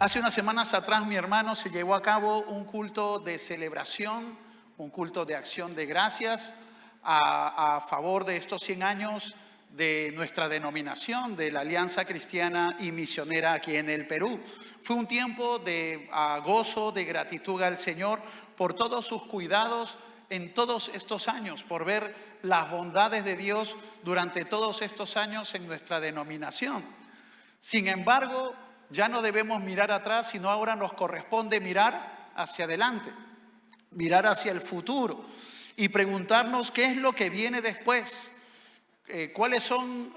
Hace unas semanas atrás, mi hermano, se llevó a cabo un culto de celebración, un culto de acción de gracias a favor de estos 100 años de nuestra denominación, de la Alianza Cristiana y Misionera aquí en el Perú. Fue un tiempo de gozo, de gratitud al Señor por todos sus cuidados en todos estos años, por ver las bondades de Dios durante todos estos años en nuestra denominación. Sin embargo, ya no debemos mirar atrás, sino ahora nos corresponde mirar hacia adelante, mirar hacia el futuro y preguntarnos qué es lo que viene después, cuáles son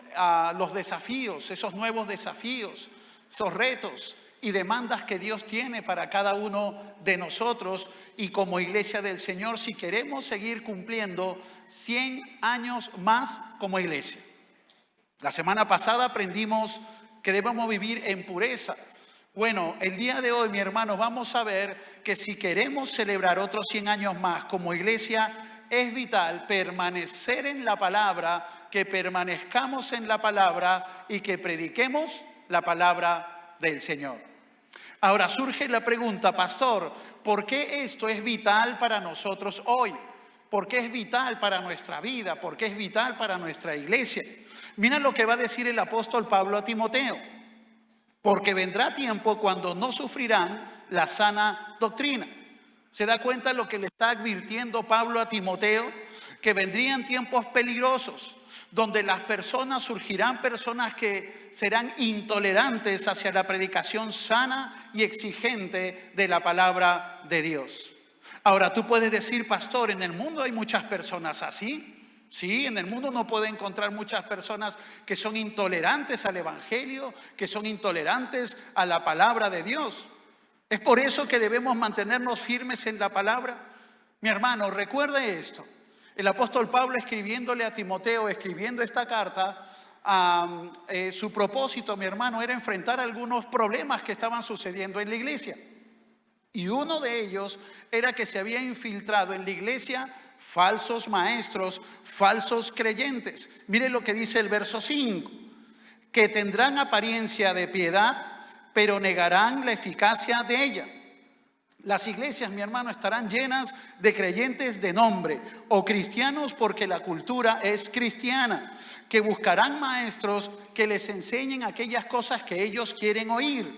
los desafíos, esos nuevos desafíos, esos retos y demandas que Dios tiene para cada uno de nosotros y como iglesia del Señor, si queremos seguir cumpliendo 100 años más como iglesia. La semana pasada aprendimos que debemos vivir en pureza. Bueno, el día de hoy, mi hermano, vamos a ver que si queremos celebrar otros 100 años más como iglesia, es vital permanecer en la palabra, que permanezcamos en la palabra y que prediquemos la palabra del Señor. Ahora surge la pregunta, pastor, ¿por qué esto es vital para nosotros hoy? ¿Por qué es vital para nuestra vida? ¿Por qué es vital para nuestra iglesia? Mira lo que va a decir el apóstol Pablo a Timoteo. Porque vendrá tiempo cuando no sufrirán la sana doctrina. ¿Se da cuenta lo que le está advirtiendo Pablo a Timoteo? Que vendrían tiempos peligrosos, donde surgirán personas que serán intolerantes hacia la predicación sana y exigente de la palabra de Dios. Ahora, tú puedes decir, pastor, en el mundo hay muchas personas así. Sí, en el mundo uno puede encontrar muchas personas que son intolerantes al evangelio, que son intolerantes a la palabra de Dios. Es por eso que debemos mantenernos firmes en la palabra. Mi hermano, recuerde esto. El apóstol Pablo escribiéndole a Timoteo, escribiendo esta carta, su propósito, mi hermano, era enfrentar algunos problemas que estaban sucediendo en la iglesia. Y uno de ellos era que se había infiltrado en la iglesia falsos maestros, falsos creyentes. Mire lo que dice el verso 5, que tendrán apariencia de piedad, pero negarán la eficacia de ella. Las iglesias, mi hermano, estarán llenas de creyentes de nombre o cristianos porque la cultura es cristiana, que buscarán maestros que les enseñen aquellas cosas que ellos quieren oír,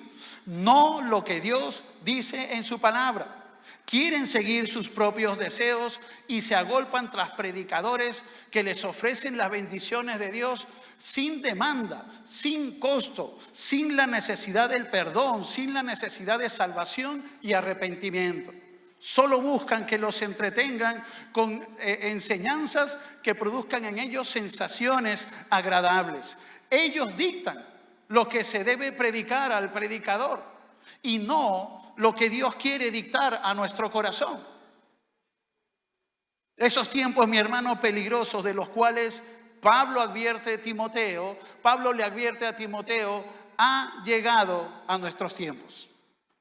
no lo que Dios dice en su palabra. Quieren seguir sus propios deseos y se agolpan tras predicadores que les ofrecen las bendiciones de Dios sin demanda, sin costo, sin la necesidad del perdón, sin la necesidad de salvación y arrepentimiento. Solo buscan que los entretengan con enseñanzas que produzcan en ellos sensaciones agradables. Ellos dictan lo que se debe predicar al predicador y no lo que Dios quiere dictar a nuestro corazón. Esos tiempos, mi hermano, peligrosos de los cuales Pablo le advierte a Timoteo, ha llegado a nuestros tiempos.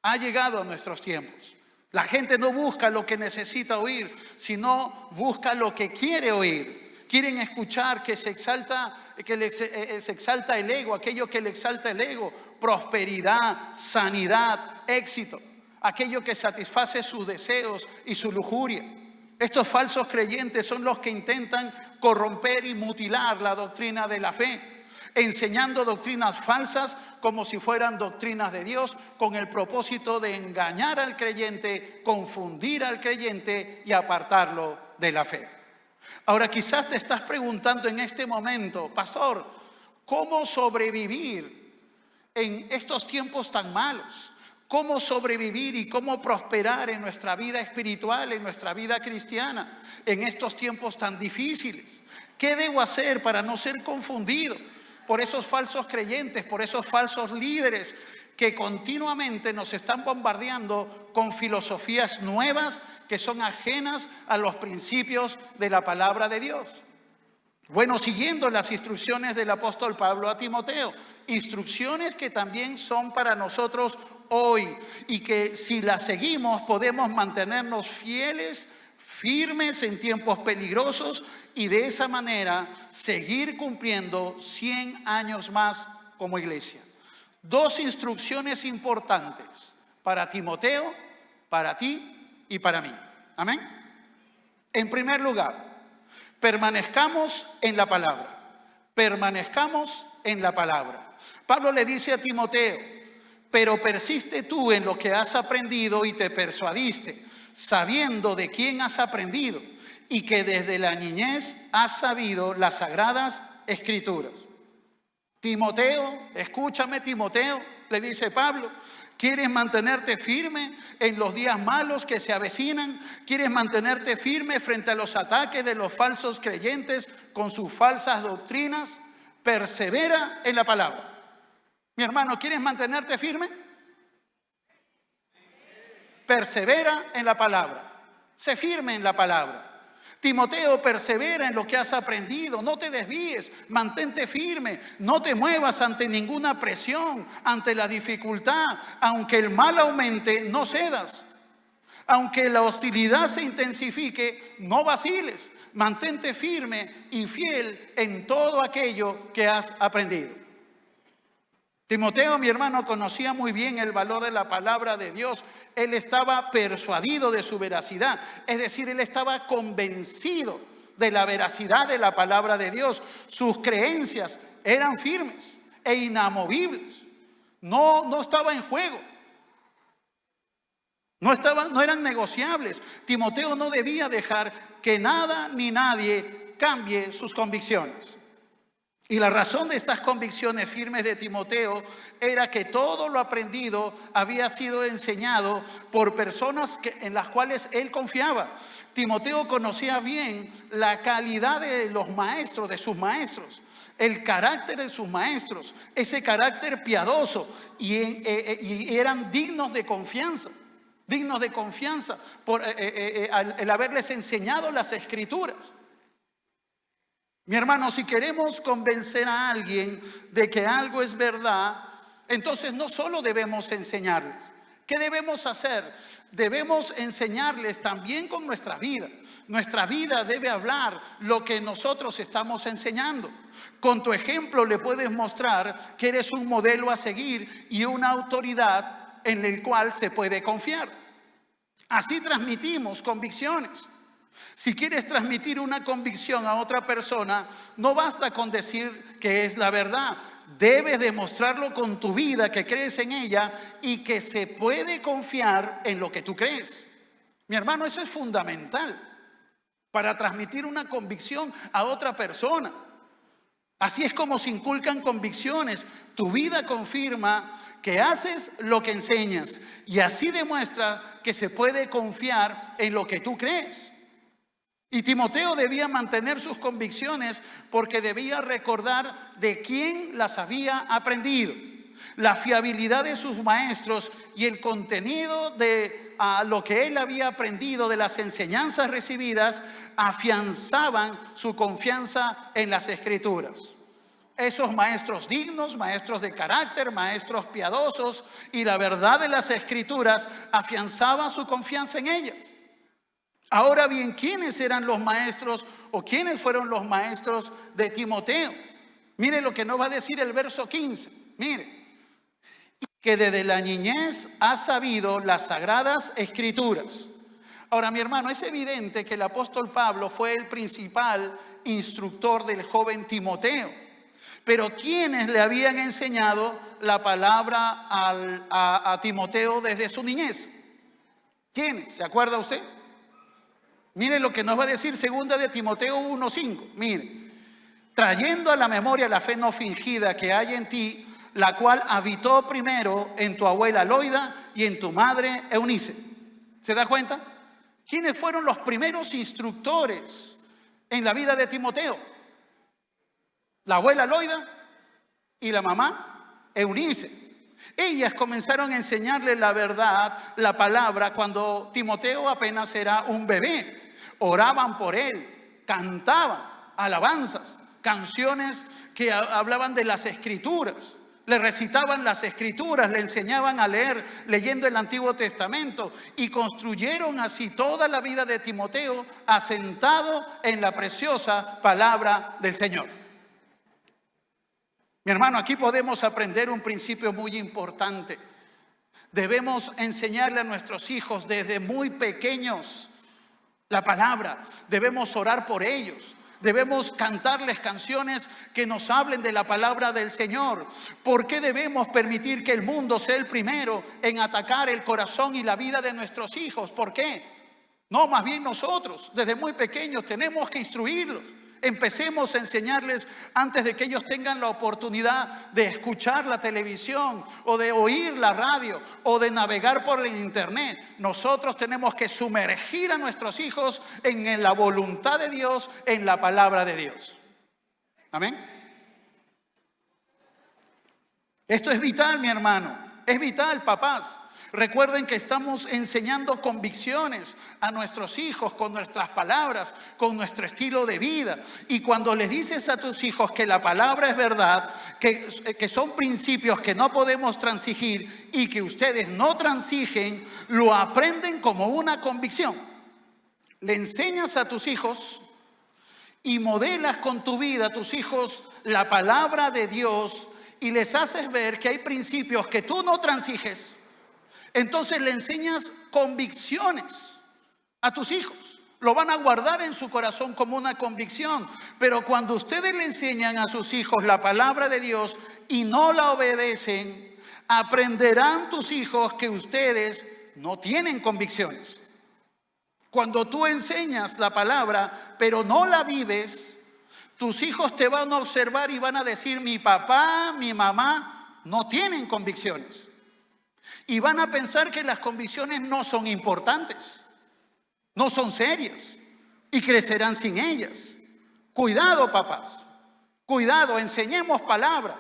Ha llegado a nuestros tiempos. La gente no busca lo que necesita oír, sino busca lo que quiere oír. Quieren escuchar que se exalta el ego, aquello que le exalta el ego, prosperidad, sanidad, éxito, aquello que satisface sus deseos y su lujuria. Estos falsos creyentes son los que intentan corromper y mutilar la doctrina de la fe, enseñando doctrinas falsas como si fueran doctrinas de Dios, con el propósito de engañar al creyente, confundir al creyente y apartarlo de la fe. Ahora quizás te estás preguntando en este momento, pastor, ¿cómo sobrevivir en estos tiempos tan malos? ¿Cómo sobrevivir y cómo prosperar en nuestra vida espiritual, en nuestra vida cristiana, en estos tiempos tan difíciles? ¿Qué debo hacer para no ser confundido por esos falsos creyentes, por esos falsos líderes que continuamente nos están bombardeando con filosofías nuevas que son ajenas a los principios de la palabra de Dios? Bueno, siguiendo las instrucciones del apóstol Pablo a Timoteo, instrucciones que también son para nosotros hoy y que si las seguimos podemos mantenernos fieles, firmes en tiempos peligrosos y de esa manera seguir cumpliendo 100 años más como iglesia. dos instrucciones importantes para Timoteo, para ti y para mí. Amén. En primer lugar, permanezcamos en la palabra. Permanezcamos en la palabra. Pablo le dice a Timoteo: pero persiste tú en lo que has aprendido y te persuadiste, sabiendo de quién has aprendido y que desde la niñez has sabido las sagradas escrituras. Timoteo, escúchame, Timoteo, le dice Pablo, ¿quieres mantenerte firme en los días malos que se avecinan? ¿Quieres mantenerte firme frente a los ataques de los falsos creyentes con sus falsas doctrinas? Persevera en la palabra. Mi hermano, ¿quieres mantenerte firme? Persevera en la palabra. Sé firme en la palabra. Timoteo, persevera en lo que has aprendido, no te desvíes, mantente firme, no te muevas ante ninguna presión, ante la dificultad, aunque el mal aumente, no cedas, aunque la hostilidad se intensifique, no vaciles, mantente firme y fiel en todo aquello que has aprendido. Timoteo, mi hermano, conocía muy bien el valor de la palabra de Dios. Él estaba persuadido de su veracidad, es decir, él estaba convencido de la veracidad de la palabra de Dios. Sus creencias eran firmes e inamovibles. No estaba en juego. No eran negociables. Timoteo no debía dejar que nada ni nadie cambie sus convicciones. Y la razón de estas convicciones firmes de Timoteo era que todo lo aprendido había sido enseñado por personas en las cuales él confiaba. Timoteo conocía bien la calidad de los maestros, de sus maestros, el carácter de sus maestros, ese carácter piadoso, y eran dignos de confianza por el haberles enseñado las escrituras. Mi hermano, si queremos convencer a alguien de que algo es verdad, entonces no solo debemos enseñarles. ¿Qué debemos hacer? Debemos enseñarles también con nuestra vida. Nuestra vida debe hablar lo que nosotros estamos enseñando. Con tu ejemplo le puedes mostrar que eres un modelo a seguir y una autoridad en el cual se puede confiar. Así transmitimos convicciones. Si quieres transmitir una convicción a otra persona, no basta con decir que es la verdad. Debes demostrarlo con tu vida, que crees en ella y que se puede confiar en lo que tú crees. Mi hermano, eso es fundamental para transmitir una convicción a otra persona. Así es como se inculcan convicciones. Tu vida confirma que haces lo que enseñas y así demuestra que se puede confiar en lo que tú crees. Y Timoteo debía mantener sus convicciones porque debía recordar de quién las había aprendido. La fiabilidad de sus maestros y el contenido de lo que él había aprendido de las enseñanzas recibidas afianzaban su confianza en las escrituras. Esos maestros dignos, maestros de carácter, maestros piadosos y la verdad de las escrituras afianzaban su confianza en ellas. Ahora bien, ¿quiénes eran los maestros o quiénes fueron los maestros de Timoteo? Mire lo que nos va a decir el verso 15. Mire, que desde la niñez ha sabido las sagradas escrituras. Ahora, mi hermano, es evidente que el apóstol Pablo fue el principal instructor del joven Timoteo. Pero ¿quiénes le habían enseñado la palabra a Timoteo desde su niñez? ¿Quiénes? ¿Se acuerda usted? Mire lo que nos va a decir segunda de Timoteo 1:5. Mire, trayendo a la memoria la fe no fingida que hay en ti, la cual habitó primero en tu abuela Loida y en tu madre Eunice. ¿Se da cuenta? ¿Quiénes fueron los primeros instructores en la vida de Timoteo? La abuela Loida y la mamá Eunice. Ellas comenzaron a enseñarle la verdad, la palabra, cuando Timoteo apenas era un bebé. Oraban por él, cantaban alabanzas, canciones que hablaban de las escrituras. Le recitaban las escrituras, le enseñaban a leer, leyendo el Antiguo Testamento, y construyeron así toda la vida de Timoteo asentado en la preciosa palabra del Señor. Mi hermano, aquí podemos aprender un principio muy importante. Debemos enseñarle a nuestros hijos desde muy pequeños la palabra. Debemos orar por ellos. Debemos cantarles canciones que nos hablen de la palabra del Señor. ¿Por qué debemos permitir que el mundo sea el primero en atacar el corazón y la vida de nuestros hijos? ¿Por qué? No, más bien nosotros, desde muy pequeños, tenemos que instruirlos. Empecemos a enseñarles antes de que ellos tengan la oportunidad de escuchar la televisión o de oír la radio o de navegar por el internet. Nosotros tenemos que sumergir a nuestros hijos en la voluntad de Dios, en la palabra de Dios. Amén. Esto es vital, mi hermano. Es vital, papás. Recuerden que estamos enseñando convicciones a nuestros hijos con nuestras palabras, con nuestro estilo de vida. Y cuando les dices a tus hijos que la palabra es verdad, que son principios que no podemos transigir y que ustedes no transigen, lo aprenden como una convicción. Le enseñas a tus hijos y modelas con tu vida a tus hijos la palabra de Dios y les haces ver que hay principios que tú no transiges. Entonces le enseñas convicciones a tus hijos. Lo van a guardar en su corazón como una convicción. Pero cuando ustedes le enseñan a sus hijos la palabra de Dios y no la obedecen, aprenderán tus hijos que ustedes no tienen convicciones. Cuando tú enseñas la palabra, pero no la vives, tus hijos te van a observar y van a decir: mi papá, mi mamá no tienen convicciones. Y van a pensar que las convicciones no son importantes, no son serias, y crecerán sin ellas. Cuidado, papás, cuidado, enseñemos palabra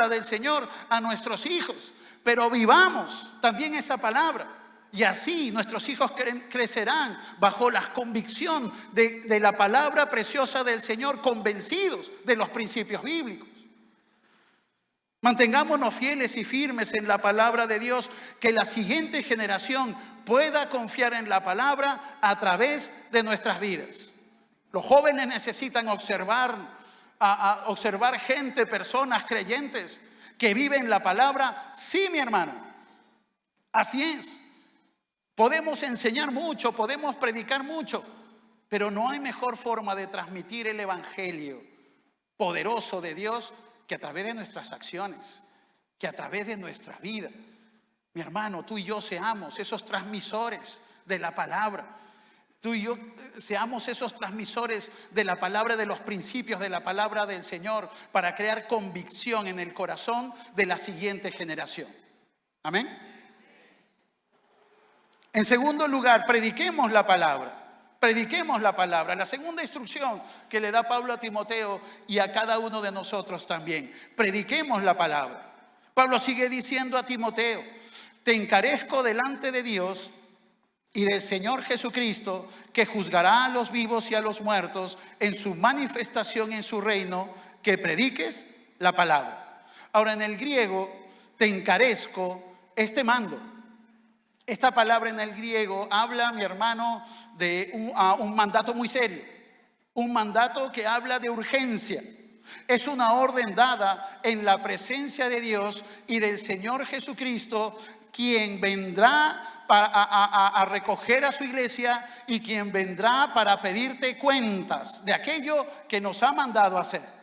del Señor a nuestros hijos, pero vivamos también esa palabra. Y así nuestros hijos crecerán bajo la convicción de la palabra preciosa del Señor, convencidos de los principios bíblicos. Mantengámonos fieles y firmes en la palabra de Dios, que la siguiente generación pueda confiar en la palabra a través de nuestras vidas. Los jóvenes necesitan observar gente, personas creyentes que viven la palabra. Sí, mi hermano, así es. Podemos enseñar mucho, podemos predicar mucho, pero no hay mejor forma de transmitir el evangelio poderoso de Dios que a través de nuestras acciones, que a través de nuestra vida. Mi hermano, tú y yo seamos esos transmisores de la palabra. Tú y yo seamos esos transmisores de la palabra, de los principios de la palabra del Señor, para crear convicción en el corazón de la siguiente generación. Amén. En segundo lugar, prediquemos la palabra. Prediquemos la palabra. La segunda instrucción que le da Pablo a Timoteo y a cada uno de nosotros también. Prediquemos la palabra. Pablo sigue diciendo a Timoteo: te encarezco delante de Dios y del Señor Jesucristo, que juzgará a los vivos y a los muertos en su manifestación en su reino, que prediques la palabra. Ahora, en el griego, te encarezco, este mando. Esta palabra en el griego habla, mi hermano, de un mandato muy serio. Un mandato que habla de urgencia. Es una orden dada en la presencia de Dios y del Señor Jesucristo, quien vendrá a recoger a su iglesia y quien vendrá para pedirte cuentas de aquello que nos ha mandado hacer.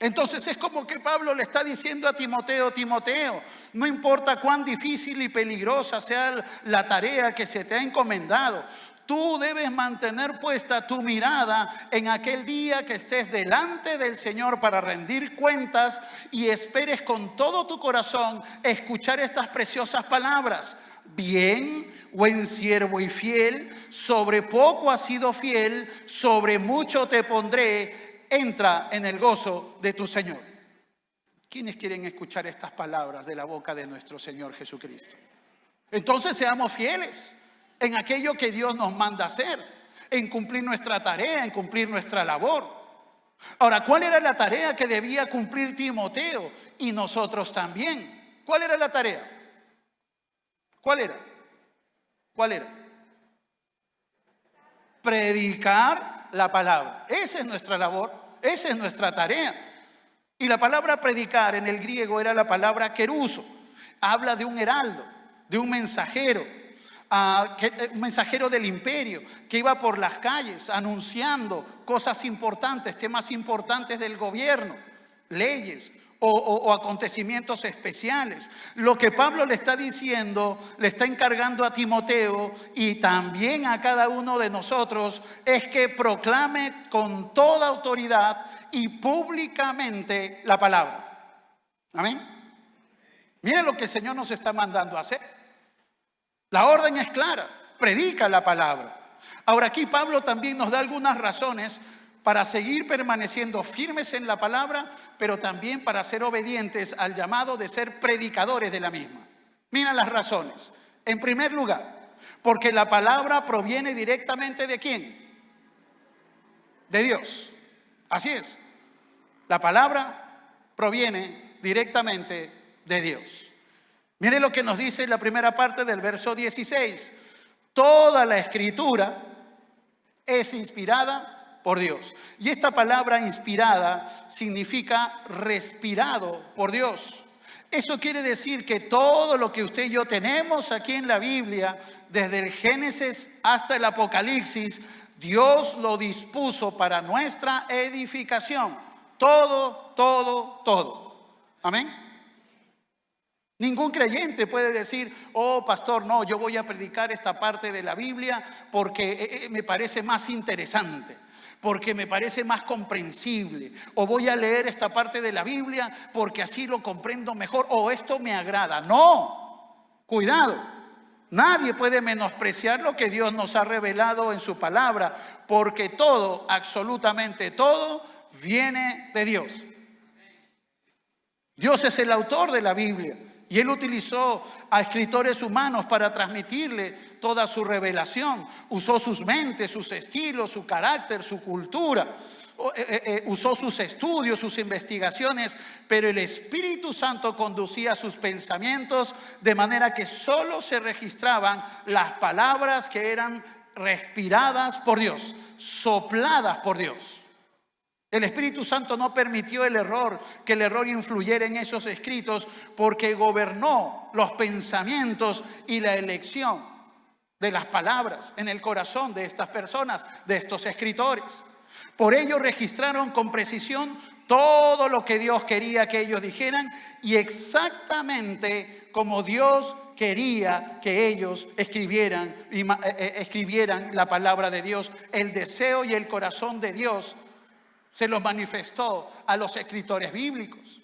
Entonces es como que Pablo le está diciendo a Timoteo: Timoteo, no importa cuán difícil y peligrosa sea la tarea que se te ha encomendado, tú debes mantener puesta tu mirada en aquel día que estés delante del Señor para rendir cuentas, y esperes con todo tu corazón escuchar estas preciosas palabras: bien, buen siervo y fiel, sobre poco has sido fiel, sobre mucho te pondré, entra en el gozo de tu Señor. ¿Quiénes quieren escuchar estas palabras de la boca de nuestro Señor Jesucristo? Entonces seamos fieles en aquello que Dios nos manda hacer, en cumplir nuestra tarea, en cumplir nuestra labor. Ahora, ¿cuál era la tarea que debía cumplir Timoteo y nosotros también? ¿Cuál era la tarea? ¿Cuál era? ¿Cuál era? Predicar la palabra. Esa es nuestra labor. Esa es nuestra tarea. Y la palabra predicar en el griego era la palabra keruso. Habla de un heraldo, de un mensajero del imperio que iba por las calles anunciando cosas importantes, temas importantes del gobierno, leyes o acontecimientos especiales. Lo que Pablo le está diciendo, le está encargando a Timoteo y también a cada uno de nosotros, es que proclame con toda autoridad y públicamente la palabra. Amén. Miren lo que el Señor nos está mandando a hacer. La orden es clara, predica la palabra. Ahora aquí Pablo también nos da algunas razones para seguir permaneciendo firmes en la palabra, pero también para ser obedientes al llamado de ser predicadores de la misma. Miren las razones. En primer lugar, porque la palabra proviene directamente ¿de quién? De Dios. Así es. La palabra proviene directamente de Dios. Mire lo que nos dice la primera parte del verso 16. Toda la escritura es inspirada por Dios. Y esta palabra inspirada significa respirado por Dios. Eso quiere decir que todo lo que usted y yo tenemos aquí en la Biblia, desde el Génesis hasta el Apocalipsis, Dios lo dispuso para nuestra edificación. Todo, todo, todo. Amén. Ningún creyente puede decir, oh pastor, no, yo voy a predicar esta parte de la Biblia porque me parece más interesante, porque me parece más comprensible, o voy a leer esta parte de la Biblia porque así lo comprendo mejor, o esto me agrada. No, cuidado, nadie puede menospreciar lo que Dios nos ha revelado en su palabra, porque todo, absolutamente todo, viene de Dios. Dios es el autor de la Biblia. Y Él utilizó a escritores humanos para transmitirle toda su revelación. Usó sus mentes, sus estilos, su carácter, su cultura. Usó sus estudios, sus investigaciones. Pero el Espíritu Santo conducía sus pensamientos de manera que solo se registraban las palabras que eran respiradas por Dios, sopladas por Dios. El Espíritu Santo no permitió que el error influyera en esos escritos, porque gobernó los pensamientos y la elección de las palabras en el corazón de estas personas, de estos escritores. Por ello registraron con precisión todo lo que Dios quería que ellos dijeran y exactamente como Dios quería que ellos escribieran la palabra de Dios. El deseo y el corazón de Dios se los manifestó a los escritores bíblicos.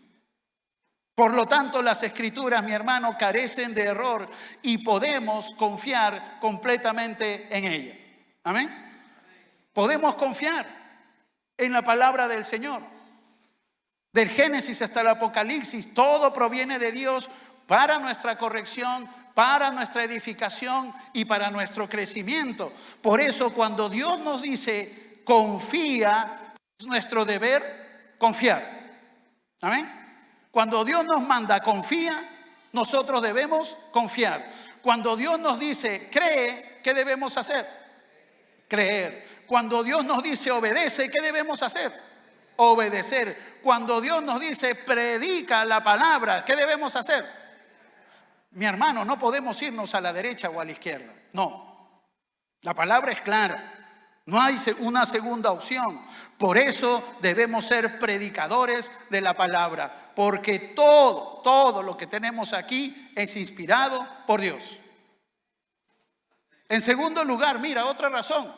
Por lo tanto, las escrituras, mi hermano, carecen de error y podemos confiar completamente en ellas. Amén. Podemos confiar en la palabra del Señor. Del Génesis hasta el Apocalipsis, todo proviene de Dios para nuestra corrección, para nuestra edificación y para nuestro crecimiento. Por eso, cuando Dios nos dice, confía, es nuestro deber confiar. Amén. Cuando Dios nos manda confía, nosotros debemos confiar. Cuando Dios nos dice cree, ¿qué debemos hacer? Creer. Cuando Dios nos dice obedece, ¿qué debemos hacer? Obedecer. Cuando Dios nos dice predica la palabra, ¿qué debemos hacer? Mi hermano, no podemos irnos a la derecha o a la izquierda. No. La palabra es clara. No hay una segunda opción. Por eso debemos ser predicadores de la palabra. Porque todo lo que tenemos aquí es inspirado por Dios. En segundo lugar, mira, otra razón.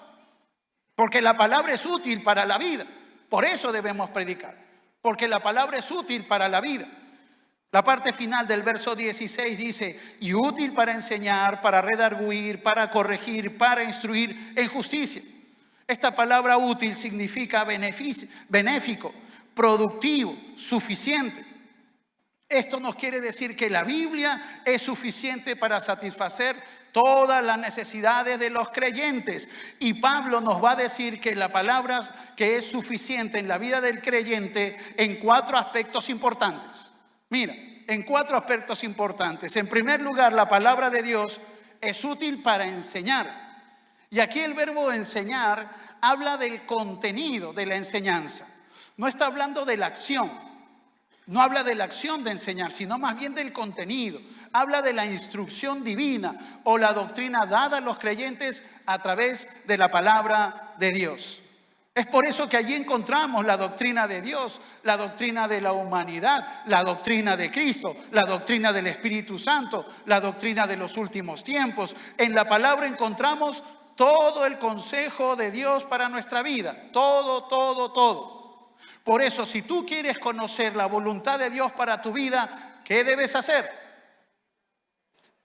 Porque la palabra es útil para la vida. Por eso debemos predicar. Porque la palabra es útil para la vida. La parte final del verso 16 dice, y útil para enseñar, para redarguir, para corregir, para instruir en justicia. Esta palabra útil significa benéfico, productivo, suficiente. Esto nos quiere decir que la Biblia es suficiente para satisfacer todas las necesidades de los creyentes. Y Pablo nos va a decir que la palabra que es suficiente en la vida del creyente en 4 aspectos importantes. Mira, en 4 aspectos importantes. En primer lugar, la palabra de Dios es útil para enseñar. Y aquí el verbo enseñar habla del contenido de la enseñanza. no está hablando de la acción. No habla de la acción de enseñar, sino más bien del contenido. Habla de la instrucción divina o la doctrina dada a los creyentes a través de la palabra de Dios. Es por eso que allí encontramos la doctrina de Dios, la doctrina de la humanidad, la doctrina de Cristo, la doctrina del Espíritu Santo, la doctrina de los últimos tiempos. En la palabra encontramos todo el consejo de Dios para nuestra vida. Todo, todo, todo. Por eso, si tú quieres conocer la voluntad de Dios para tu vida, ¿qué debes hacer?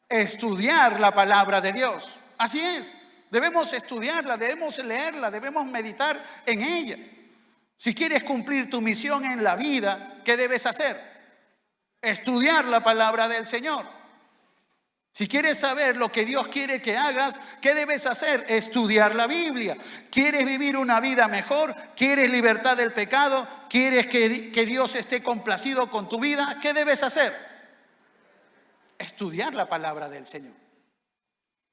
Estudiar la palabra de Dios. Así es. Debemos estudiarla, debemos leerla, debemos meditar en ella. Si quieres cumplir tu misión en la vida, ¿qué debes hacer? Estudiar la palabra del Señor. Si quieres saber lo que Dios quiere que hagas, ¿qué debes hacer? Estudiar la Biblia. ¿Quieres vivir una vida mejor? ¿Quieres libertad del pecado? ¿Quieres que Dios esté complacido con tu vida? ¿Qué debes hacer? Estudiar la palabra del Señor.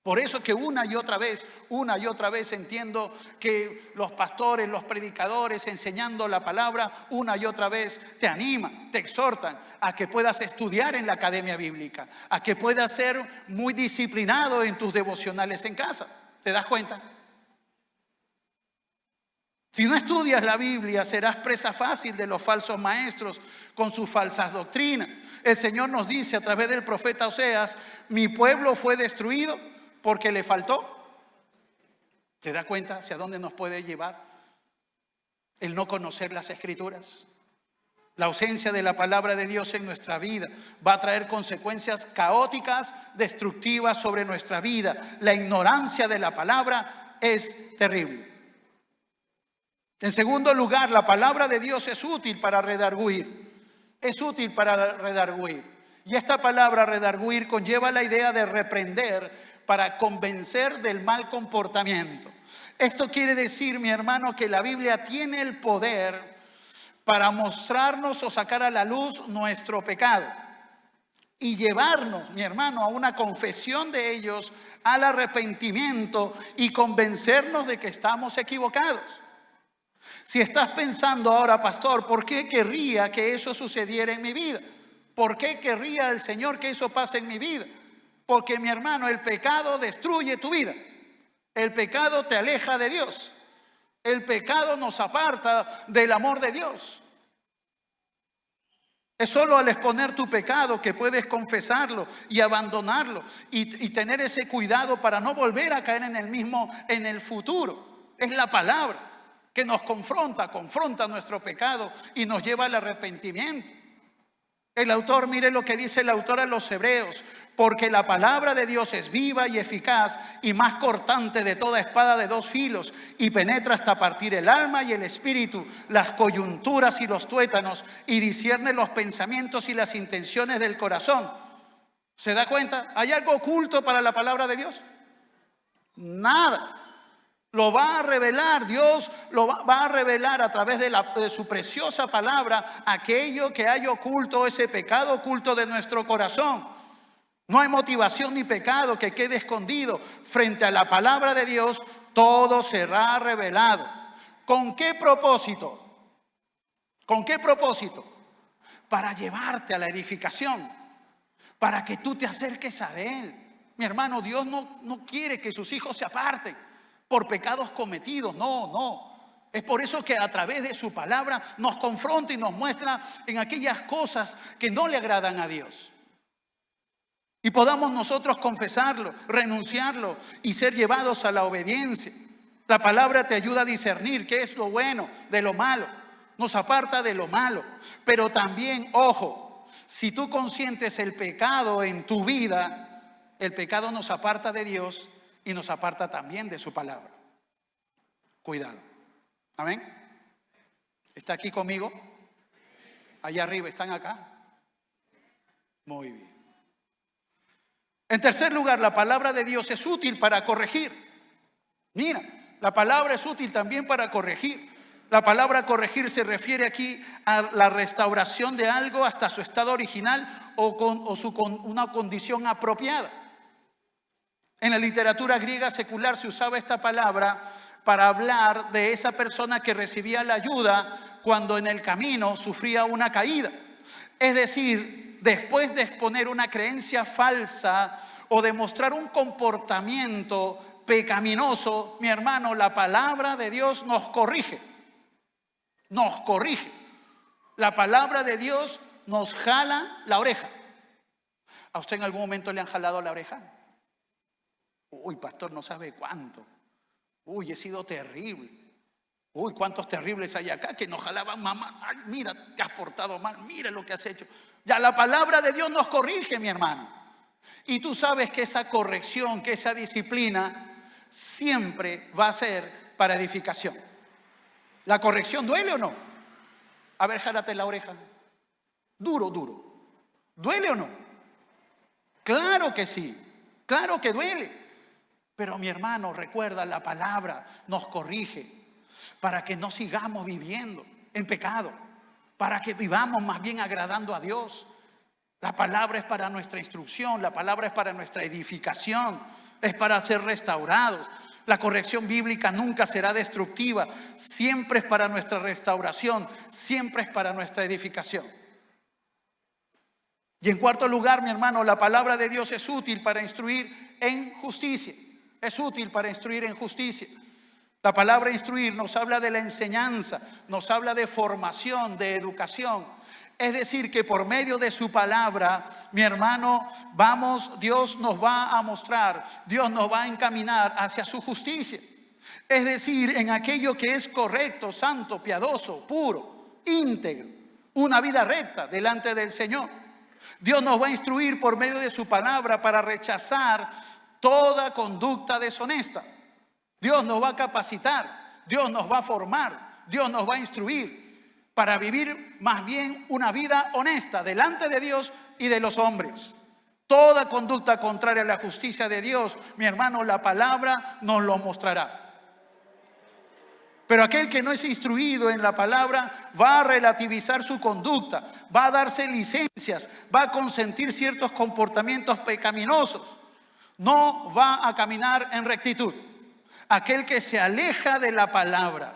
Por eso que una y otra vez entiendo que los pastores, los predicadores enseñando la palabra, una y otra vez te animan, te exhortan a que puedas estudiar en la academia bíblica, a que puedas ser muy disciplinado en tus devocionales en casa. ¿Te das cuenta? Si no estudias la Biblia, serás presa fácil de los falsos maestros con sus falsas doctrinas. El Señor nos dice a través del profeta Oseas: mi pueblo fue destruido porque le faltó. ¿Te das cuenta hacia dónde nos puede llevar el no conocer las Escrituras? La ausencia de la palabra de Dios en nuestra vida va a traer consecuencias caóticas, destructivas sobre nuestra vida. La ignorancia de la palabra es terrible. En segundo lugar, la palabra de Dios es útil para redarguir. Es útil para redarguir. Y esta palabra redarguir conlleva la idea de reprender para convencer del mal comportamiento. Esto quiere decir, mi hermano, que la Biblia tiene el poder para mostrarnos o sacar a la luz nuestro pecado y llevarnos, mi hermano, a una confesión de ellos, al arrepentimiento y convencernos de que estamos equivocados. Si estás pensando ahora, pastor, ¿por qué querría que eso sucediera en mi vida? ¿Por qué querría el Señor que eso pase en mi vida? Porque, mi hermano, el pecado destruye tu vida. El pecado te aleja de Dios. El pecado nos aparta del amor de Dios. Es solo al exponer tu pecado que puedes confesarlo y abandonarlo y tener ese cuidado para no volver a caer en el mismo en el futuro. Es la palabra que nos confronta nuestro pecado y nos lleva al arrepentimiento. El autor, mire lo que dice el autor a los Hebreos: porque la palabra de Dios es viva y eficaz y más cortante de toda espada de dos filos, y penetra hasta partir el alma y el espíritu, las coyunturas y los tuétanos, y discierne los pensamientos y las intenciones del corazón. ¿Se da cuenta? ¿Hay algo oculto para la palabra de Dios? Nada. Lo va a revelar, Dios lo va a revelar a través de su preciosa palabra aquello que hay oculto, ese pecado oculto de nuestro corazón. No hay motivación ni pecado que quede escondido. Frente a la palabra de Dios, todo será revelado. ¿Con qué propósito? ¿Con qué propósito? Para llevarte a la edificación, para que tú te acerques a Él. Mi hermano, Dios no quiere que sus hijos se aparten por pecados cometidos. No. Es por eso que a través de su palabra nos confronta y nos muestra en aquellas cosas que no le agradan a Dios. Y podamos nosotros confesarlo, renunciarlo y ser llevados a la obediencia. La palabra te ayuda a discernir qué es lo bueno de lo malo. Nos aparta de lo malo. Pero también, ojo, si tú consientes el pecado en tu vida, el pecado nos aparta de Dios y nos aparta también de su palabra. Cuidado. ¿Amén? ¿Está aquí conmigo? Allá arriba, ¿están acá? Muy bien. En tercer lugar, la palabra de Dios es útil para corregir. Mira, la palabra es útil también para corregir. La palabra corregir se refiere aquí a la restauración de algo hasta su estado original con una condición apropiada. En la literatura griega secular se usaba esta palabra para hablar de esa persona que recibía la ayuda cuando en el camino sufría una caída. Es decir, después de exponer una creencia falsa o de mostrar un comportamiento pecaminoso, mi hermano, la palabra de Dios nos corrige. Nos corrige. La palabra de Dios nos jala la oreja. ¿A usted en algún momento le han jalado la oreja? Uy, pastor, no sabe cuánto. Uy, he sido terrible. Uy, cuántos terribles hay acá que nos jalaban, mamá. Ay, mira, te has portado mal, mira lo que has hecho. Ya la palabra de Dios nos corrige, mi hermano. Y tú sabes que esa corrección, que esa disciplina siempre va a ser para edificación. ¿La corrección duele o no? A ver, jálate la oreja. Duro, duro. ¿Duele o no? Claro que sí, claro que duele. Pero mi hermano, recuerda, la palabra nos corrige para que no sigamos viviendo en pecado, para que vivamos más bien agradando a Dios. La palabra es para nuestra instrucción, la palabra es para nuestra edificación, es para ser restaurados. La corrección bíblica nunca será destructiva, siempre es para nuestra restauración, siempre es para nuestra edificación. Y en cuarto lugar, mi hermano, la palabra de Dios es útil para instruir en justicia. Es útil para instruir en justicia. La palabra instruir nos habla de la enseñanza, nos habla de formación, de educación. Es decir, que por medio de su palabra, mi hermano, Dios nos va a mostrar, Dios nos va a encaminar hacia su justicia. Es decir, en aquello que es correcto, santo, piadoso, puro, íntegro, una vida recta delante del Señor. Dios nos va a instruir por medio de su palabra para rechazar toda conducta deshonesta. Dios nos va a capacitar, Dios nos va a formar, Dios nos va a instruir para vivir más bien una vida honesta delante de Dios y de los hombres. Toda conducta contraria a la justicia de Dios, mi hermano, la palabra nos lo mostrará. Pero aquel que no es instruido en la palabra va a relativizar su conducta, va a darse licencias, va a consentir ciertos comportamientos pecaminosos. No va a caminar en rectitud. Aquel que se aleja de la palabra,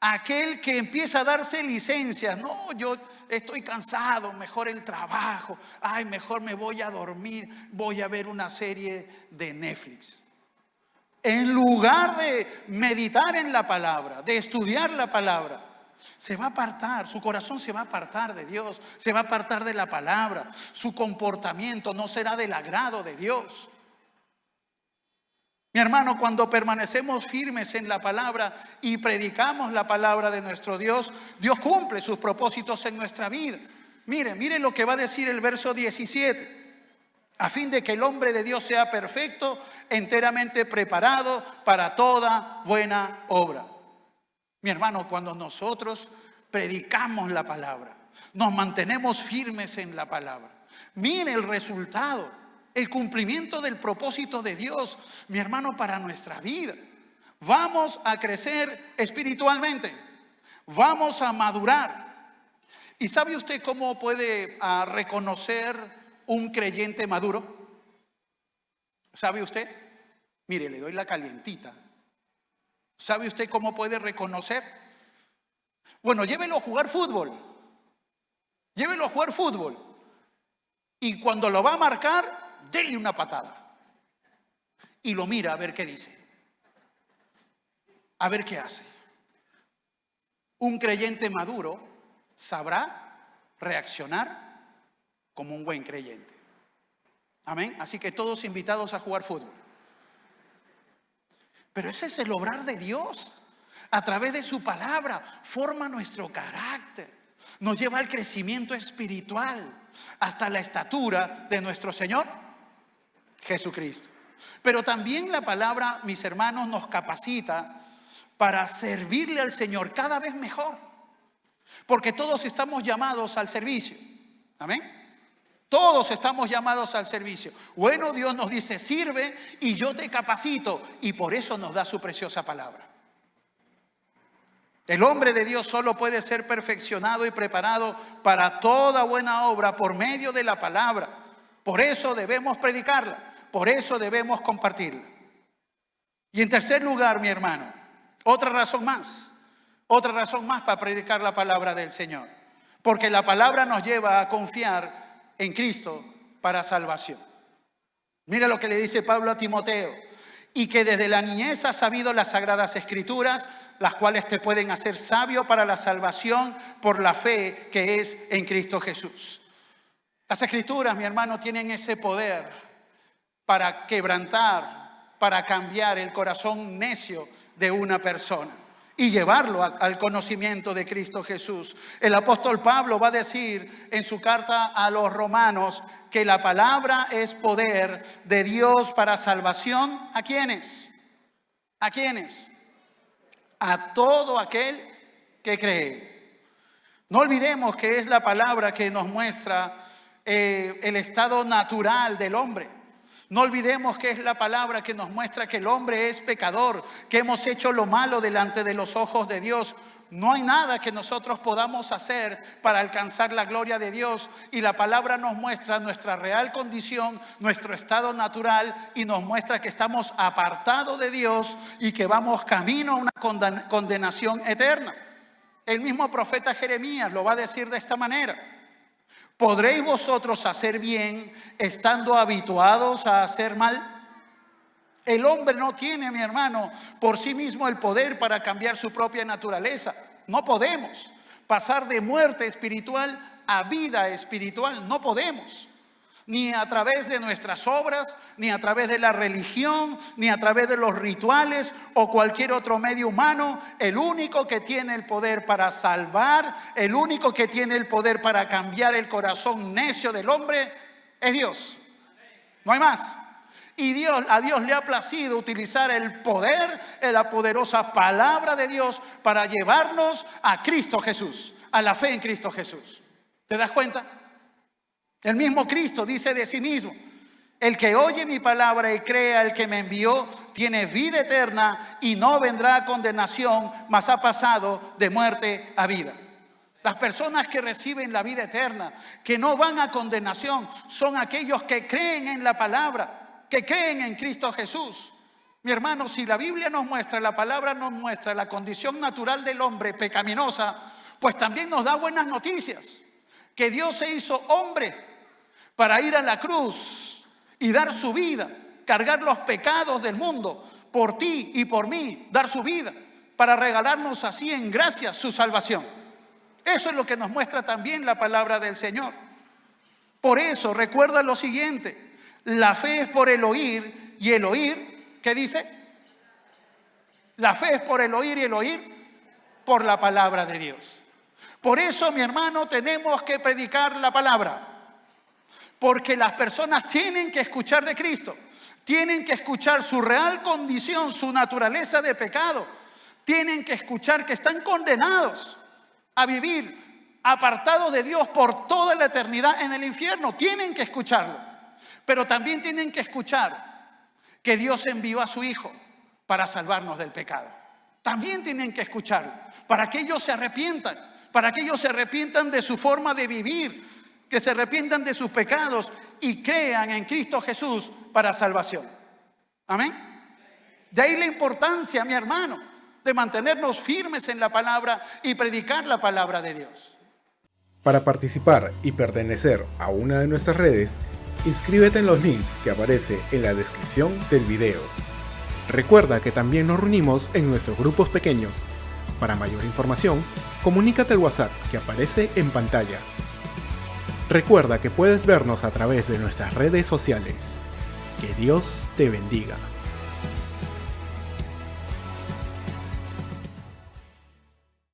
aquel que empieza a darse licencias, no, yo estoy cansado, mejor el trabajo, ay, mejor me voy a dormir, voy a ver una serie de Netflix. En lugar de meditar en la palabra, de estudiar la palabra, se va a apartar, su corazón se va a apartar de Dios, se va a apartar de la palabra, su comportamiento no será del agrado de Dios. Mi hermano, cuando permanecemos firmes en la palabra y predicamos la palabra de nuestro Dios, Dios cumple sus propósitos en nuestra vida. Miren lo que va a decir el verso 17. A fin de que el hombre de Dios sea perfecto, enteramente preparado para toda buena obra. Mi hermano, cuando nosotros predicamos la palabra, nos mantenemos firmes en la palabra, mire el resultado. El cumplimiento del propósito de Dios, mi hermano, para nuestra vida. Vamos a crecer espiritualmente. Vamos a madurar. ¿Y sabe usted cómo puede reconocer un creyente maduro? ¿Sabe usted? Mire, le doy la calientita. ¿Sabe usted cómo puede reconocer? Bueno, llévelo a jugar fútbol. Llévelo a jugar fútbol. Y cuando lo va a marcar, dele una patada y lo mira a ver qué dice, a ver qué hace. Un creyente maduro sabrá reaccionar como un buen creyente. Amén. Así que todos invitados a jugar fútbol. Pero ese es el obrar de Dios. A través de su palabra forma nuestro carácter, nos lleva al crecimiento espiritual hasta la estatura de nuestro Señor Jesucristo. Pero también la palabra, mis hermanos, nos capacita para servirle al Señor cada vez mejor. Porque todos estamos llamados al servicio. Amén. Todos estamos llamados al servicio. Bueno, Dios nos dice, sirve y yo te capacito. Y por eso nos da su preciosa palabra. El hombre de Dios solo puede ser perfeccionado y preparado para toda buena obra por medio de la palabra. Por eso debemos predicarla. Por eso debemos compartirla. Y en tercer lugar, mi hermano, Otra razón más para predicar la palabra del Señor. Porque la palabra nos lleva a confiar en Cristo para salvación. Mira lo que le dice Pablo a Timoteo. Y que desde la niñez has sabido las sagradas escrituras, las cuales te pueden hacer sabio para la salvación por la fe que es en Cristo Jesús. Las escrituras, mi hermano, tienen ese poder para quebrantar, para cambiar el corazón necio de una persona y llevarlo al conocimiento de Cristo Jesús. El apóstol Pablo va a decir en su carta a los romanos que la palabra es poder de Dios para salvación. ¿A quiénes? ¿A quiénes? A todo aquel que cree. No olvidemos que es la palabra que nos muestra el estado natural del hombre. No olvidemos que es la palabra que nos muestra que el hombre es pecador, que hemos hecho lo malo delante de los ojos de Dios. No hay nada que nosotros podamos hacer para alcanzar la gloria de Dios, y la palabra nos muestra nuestra real condición, nuestro estado natural, y nos muestra que estamos apartados de Dios y que vamos camino a una condenación eterna. El mismo profeta Jeremías lo va a decir de esta manera: ¿podréis vosotros hacer bien estando habituados a hacer mal? El hombre no tiene, mi hermano, por sí mismo el poder para cambiar su propia naturaleza. No podemos pasar de muerte espiritual a vida espiritual. No podemos. Ni a través de nuestras obras, ni a través de la religión, ni a través de los rituales o cualquier otro medio humano. El único que tiene el poder para salvar, el único que tiene el poder para cambiar el corazón necio del hombre es Dios. No hay más. Y a Dios le ha placido utilizar el poder, la poderosa palabra de Dios para llevarnos a Cristo Jesús, a la fe en Cristo Jesús. ¿Te das cuenta? El mismo Cristo dice de sí mismo: el que oye mi palabra y crea al que me envió tiene vida eterna y no vendrá a condenación, mas ha pasado de muerte a vida. Las personas que reciben la vida eterna, que no van a condenación, son aquellos que creen en la palabra, que creen en Cristo Jesús. Mi hermano, si la Biblia nos muestra, la palabra nos muestra la condición natural del hombre pecaminosa, pues también nos da buenas noticias. Que Dios se hizo hombre para ir a la cruz y dar su vida, cargar los pecados del mundo por ti y por mí, dar su vida para regalarnos así en gracia su salvación. Eso es lo que nos muestra también la palabra del Señor. Por eso recuerda lo siguiente: la fe es por el oír, y el oír, ¿qué dice? La fe es por el oír, y el oír por la palabra de Dios. Por eso, mi hermano, tenemos que predicar la palabra, porque las personas tienen que escuchar de Cristo, tienen que escuchar su real condición, su naturaleza de pecado, tienen que escuchar que están condenados a vivir apartados de Dios por toda la eternidad en el infierno. Tienen que escucharlo. Pero también tienen que escuchar que Dios envió a su Hijo para salvarnos del pecado. También tienen que escucharlo, para que ellos se arrepientan, para que ellos se arrepientan de su forma de vivir, que se arrepientan de sus pecados y crean en Cristo Jesús para salvación. Amén. De ahí la importancia, mi hermano, de mantenernos firmes en la palabra y predicar la palabra de Dios. Para participar y pertenecer a una de nuestras redes, inscríbete en los links que aparece en la descripción del video. Recuerda que también nos reunimos en nuestros grupos pequeños. Para mayor información, comunícate al WhatsApp que aparece en pantalla. Recuerda que puedes vernos a través de nuestras redes sociales. Que Dios te bendiga.